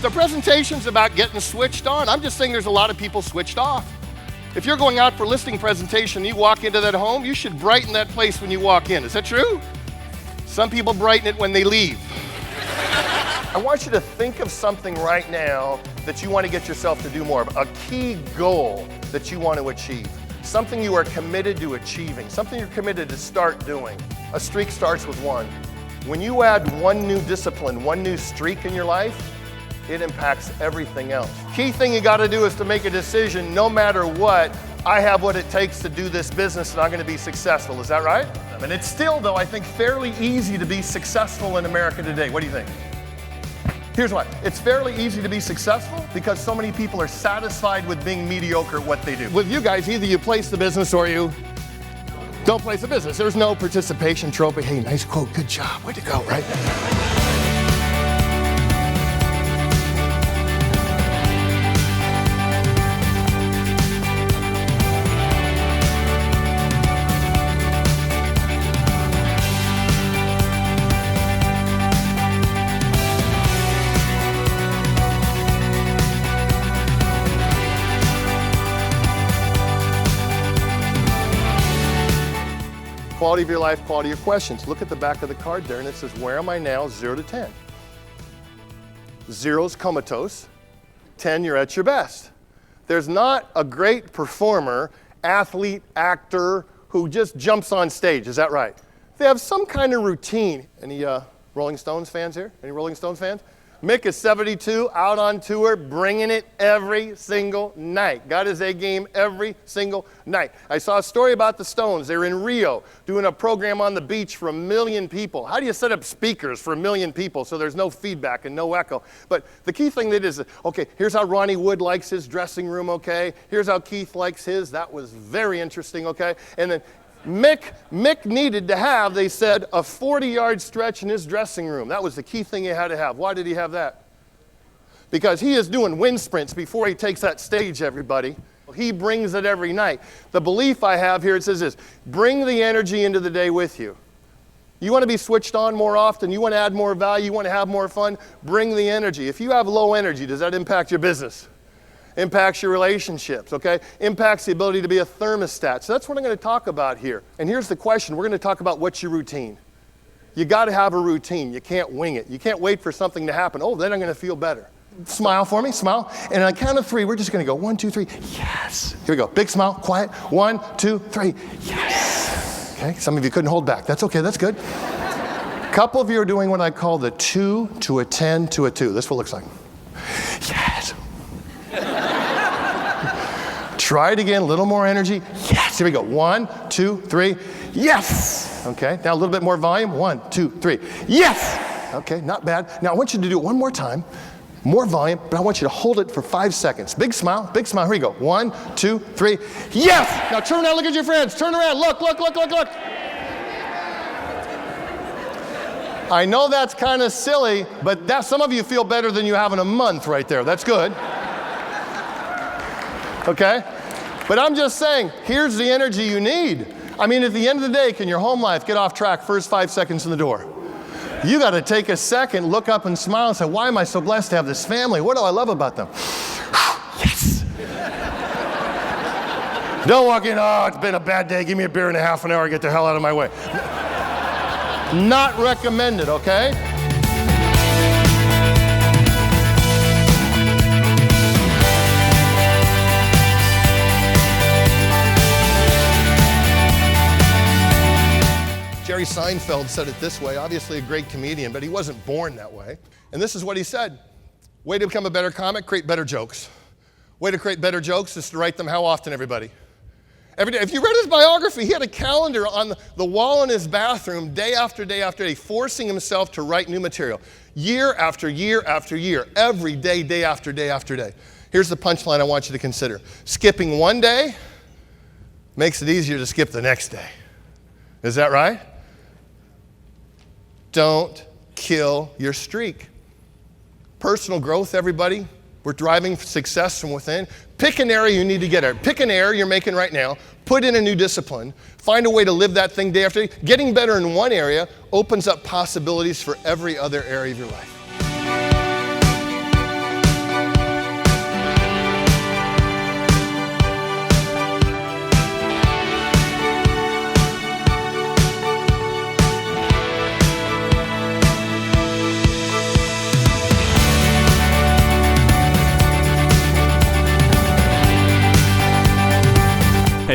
The presentation's about getting switched on. I'm just saying there's a lot of people switched off. If you're going out for listing presentation, you walk into that home, you should brighten that place when you walk in. Is that true? Some people brighten it when they leave. I want you to think of something right now that you want to get yourself to do more of, a key goal that you want to achieve, something you are committed to achieving, something you're committed to start doing. A streak starts with one. When you add one new discipline, one new streak in your life, it impacts everything else. Key thing you got to do is to make a decision, no matter what, I have what it takes to do this business and I'm going to be successful. Is that right? And it's still, though, I think fairly easy to be successful in America today. What do you think? Here's why. It's fairly easy to be successful because so many people are satisfied with being mediocre at what they do. With you guys, either you place the business or you don't place the business. There's no participation trophy. Hey, nice quote, good job, way to go, right? Quality of your life, quality of your questions. Look at the back of the card there and it says, where am I now, 0 to 10? 0's comatose, 10, you're at your best. There's not a great performer, athlete, actor who just jumps on stage, is that right? They have some kind of routine. Any Rolling Stones fans here? Any Rolling Stones fans? Mick is 72, out on tour, bringing it every single night. Got his A game every single night. I saw a story about the Stones. They were in Rio doing a program on the beach for 1 million people. How do you set up speakers for 1 million people so there's no feedback and no echo? But the key thing that is, okay, here's how Ronnie Wood likes his dressing room, okay? Here's how Keith likes his. That was very interesting, okay? And then Mick needed to have, they said, a 40-yard stretch in his dressing room. That was the key thing he had to have. Why did he have that? Because he is doing wind sprints before he takes that stage, everybody. He brings it every night. The belief I have here, it says this, bring the energy into the day with you. You want to be switched on more often, you want to add more value, you want to have more fun, bring the energy. If you have low energy, does that impact your business? Impacts your relationships, okay? Impacts the ability to be a thermostat. So that's what I'm going to talk about here. And here's the question. We're going to talk about what's your routine. You got to have a routine. You can't wing it. You can't wait for something to happen. Oh, then I'm going to feel better. Smile for me, smile. And on the count of 3, we're just going to go 1, 2, 3, yes. Here we go. Big smile, quiet. 1, 2, 3, yes. Okay, some of you couldn't hold back. That's okay, that's good. A couple of you are doing what I call the 2 to a 10 to a 2. This is what it looks like. Yes. Try it again, a little more energy. Yes, here we go. 1, 2, 3, yes. Okay, now a little bit more volume. 1, 2, 3, yes. Okay, not bad. Now I want you to do it one more time. More volume, but I want you to hold it for 5 seconds. Big smile, big smile. Here we go. 1, 2, 3, yes. Now turn around, look at your friends. Turn around, look, look, look, look, look. I know that's kind of silly, but that some of you feel better than you have in a month right there. That's good. Okay? But I'm just saying, here's the energy you need. I mean, at the end of the day, can your home life get off track first 5 seconds in the door? You got to take a second, look up and smile and say, why am I so blessed to have this family? What do I love about them? Yes. Don't walk in, oh, it's been a bad day. Give me a beer in a half an hour, get the hell out of my way. Not recommended, okay? Jerry Seinfeld said it this way, obviously a great comedian, but he wasn't born that way. And this is what he said. Way to become a better comic, create better jokes. Way to create better jokes is to write them how often, everybody? Every day. If you read his biography, he had a calendar on the wall in his bathroom day after day after day, forcing himself to write new material. Year after year after year, every day, day after day after day. Here's the punchline I want you to consider. Skipping one day makes it easier to skip the next day. Is that right? Don't kill your streak. Personal growth, everybody. We're driving success from within. Pick an area you need to get at. Pick an area you're making right now. Put in a new discipline. Find a way to live that thing day after day. Getting better in one area opens up possibilities for every other area of your life.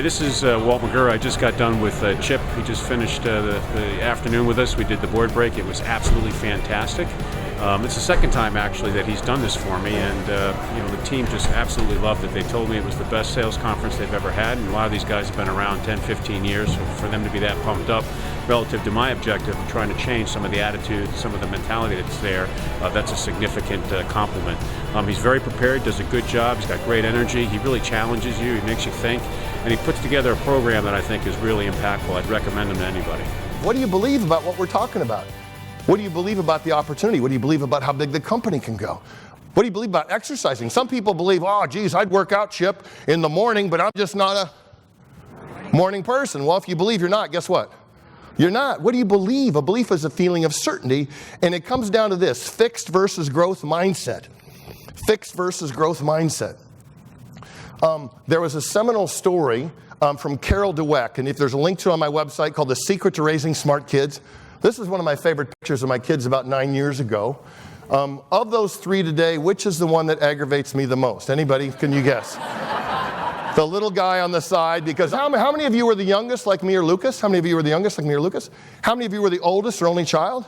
Hey, this is Walt McGurr. I just got done with Chip. He just finished the afternoon with us. We did the board break. It was absolutely fantastic. It's the second time, actually, that he's done this for me, and the team just absolutely loved it. They told me it was the best sales conference they've ever had, and a lot of these guys have been around 10, 15 years, so for them to be that pumped up relative to my objective of trying to change some of the attitude, some of the mentality that's there, that's a significant compliment. He's very prepared, does a good job, he's got great energy, he really challenges you, he makes you think, and he puts together a program that I think is really impactful. I'd recommend him to anybody. What do you believe about what we're talking about? What do you believe about the opportunity? What do you believe about how big the company can go? What do you believe about exercising? Some people believe, oh, geez, I'd work out, Chip, in the morning, but I'm just not a morning person. Well, if you believe you're not, guess what? You're not. What do you believe? A belief is a feeling of certainty, and it comes down to this, fixed versus growth mindset. Fixed versus growth mindset. There was a seminal story from Carol Dweck, and if there's a link to it on my website called The Secret to Raising Smart Kids. This is one of my favorite pictures of my kids about 9 years ago. Of those three today, which is the one that aggravates me the most? Anybody? Can you guess? The little guy on the side, because how many of you were the youngest like me or Lucas? How many of you were the youngest like me or Lucas? How many of you were the oldest or only child?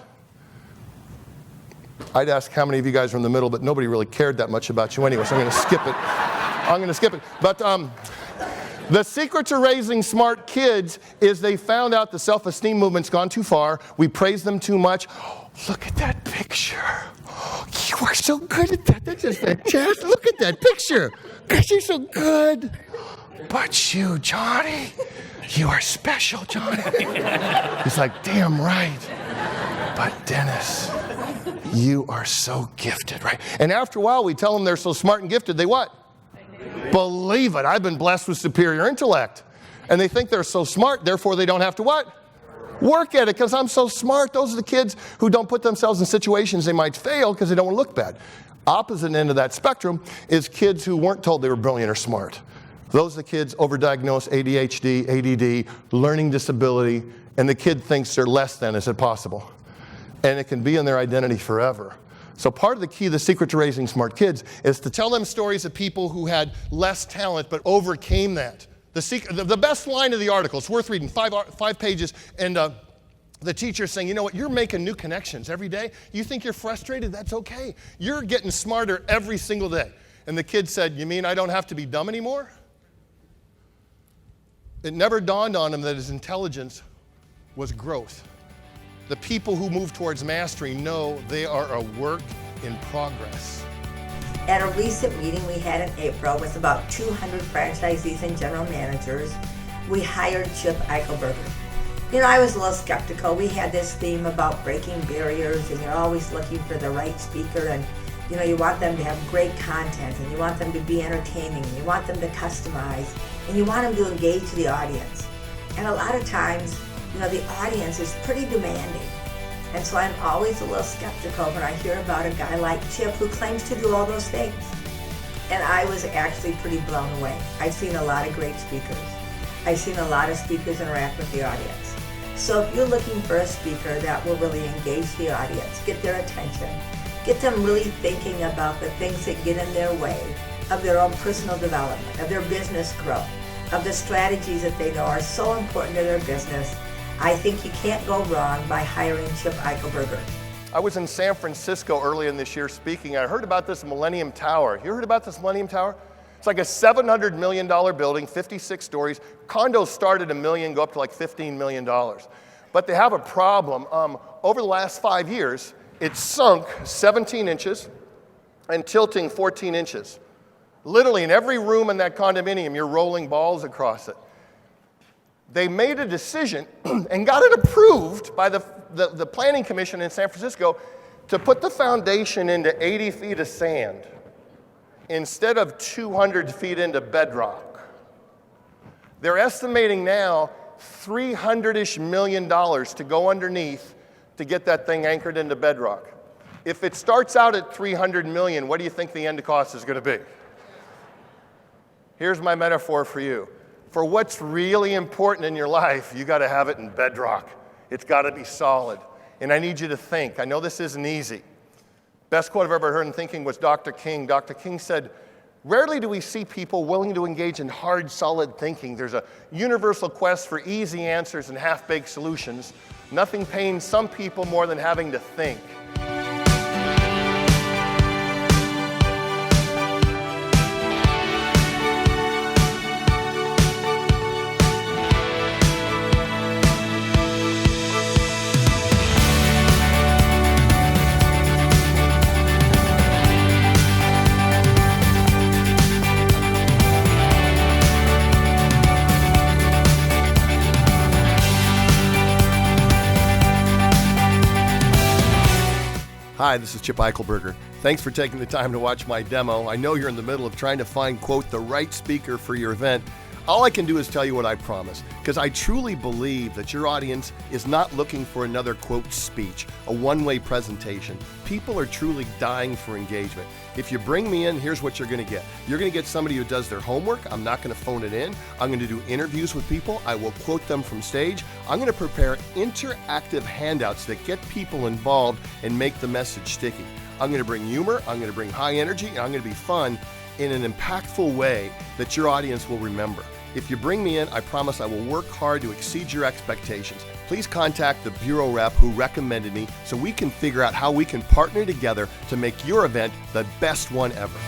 I'd ask how many of you guys were in the middle, but nobody really cared that much about you anyway, so I'm going to skip it. But the secret to raising smart kids is they found out the self-esteem movement's gone too far. We praise them too much. Oh, look at that picture. You are so good at that. That's just fantastic. Look at that picture. Gosh, you're so good. But you, Johnny, you are special, Johnny. He's like, damn right. But Dennis, you are so gifted, right? And after a while, we tell them they're so smart and gifted, they what? Believe it. I've been blessed with superior intellect. And they think they're so smart, therefore they don't have to what? Work at it because I'm so smart. Those are the kids who don't put themselves in situations they might fail because they don't want to look bad. Opposite end of that spectrum is kids who weren't told they were brilliant or smart. Those are the kids overdiagnosed ADHD, ADD, learning disability, and the kid thinks they're less than. Is it possible? And it can be in their identity forever. So part of the key, the secret to raising smart kids, is to tell them stories of people who had less talent but overcame that. The best line of the article, it's worth reading, five pages, and the teacher's saying, you know what, you're making new connections every day. You think you're frustrated? That's okay. You're getting smarter every single day. And the kid said, you mean I don't have to be dumb anymore? It never dawned on him that his intelligence was growth. The people who move towards mastery know they are a work in progress. At a recent meeting we had in April with about 200 franchisees and general managers, we hired Chip Eichlberger. You know, I was a little skeptical. We had this theme about breaking barriers, and you're always looking for the right speaker, and you know, you want them to have great content, and you want them to be entertaining, and you want them to customize, and you want them to engage the audience. And a lot of times, you know, the audience is pretty demanding. And so I'm always a little skeptical when I hear about a guy like Chip who claims to do all those things. And I was actually pretty blown away. I've seen a lot of great speakers. I've seen a lot of speakers interact with the audience. So if you're looking for a speaker that will really engage the audience, get their attention, get them really thinking about the things that get in their way of their own personal development, of their business growth, of the strategies that they know are so important to their business, I think you can't go wrong by hiring Chip Eichlberger. I was in San Francisco early in this year speaking. I heard about this Millennium Tower. You heard about this Millennium Tower? It's like a $700 million building, 56 stories. Condos start at $1 million, go up to like $15 million. But they have a problem. Over the last 5 years, it's sunk 17 inches and tilting 14 inches. Literally in every room in that condominium, you're rolling balls across it. They made a decision and got it approved by the planning commission in San Francisco to put the foundation into 80 feet of sand instead of 200 feet into bedrock. They're estimating now $300-ish million to go underneath to get that thing anchored into bedrock. If it starts out at $300 million, what do you think the end cost is going to be? Here's my metaphor for you. For what's really important in your life, you got to have it in bedrock. It's got to be solid. And I need you to think. I know this isn't easy. Best quote I've ever heard in thinking was Dr. King. Dr. King said, Rarely do we see people willing to engage in hard, solid thinking. There's a universal quest for easy answers and half-baked solutions. Nothing pains some people more than having to think. Hi, this is Chip Eichlberger. Thanks for taking the time to watch my demo. I know you're in the middle of trying to find, quote, the right speaker for your event. All I can do is tell you what I promise, because I truly believe that your audience is not looking for another, quote, speech, a one-way presentation. People are truly dying for engagement. If you bring me in, here's what you're going to get. You're going to get somebody who does their homework. I'm not going to phone it in. I'm going to do interviews with people. I will quote them from stage. I'm going to prepare interactive handouts that get people involved and make the message sticky. I'm going to bring humor. I'm going to bring high energy. And I'm going to be fun in an impactful way that your audience will remember. If you bring me in, I promise I will work hard to exceed your expectations. Please contact the bureau rep who recommended me so we can figure out how we can partner together to make your event the best one ever.